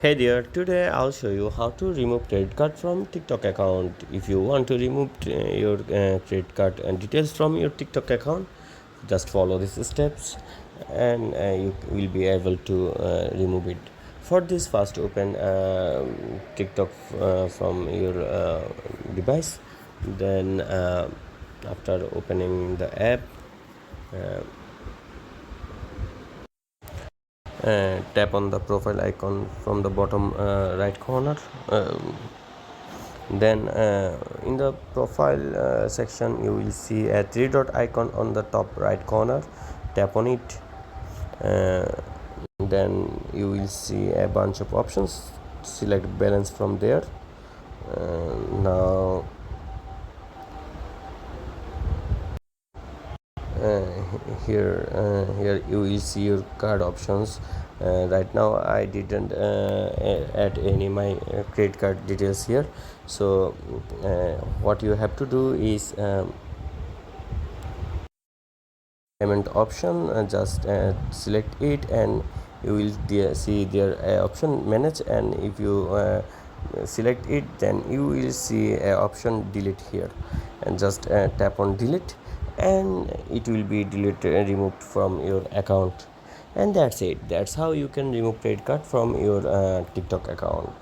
Hey there, today I'll show you how to remove credit card from TikTok account. If you want to remove your credit card and details from your TikTok account, just follow these steps and you will be able to remove it. For this, first open TikTok from your device. Then after opening the app, uh, tap on the profile icon from the bottom right corner. Then in the profile section you will see a three dot icon on the top right corner. Tap on it. uh, then you will see a bunch of options. Select balance from there. Now uh, here you will see your card options. Right now I didn't add any my credit card details here, so what you have to do is payment option, just select it and you will see there option manage, and if you select it, then you will see option delete here, and just tap on delete and it will be deleted and removed from your account. And that's it. That's how you can remove credit card from your TikTok account.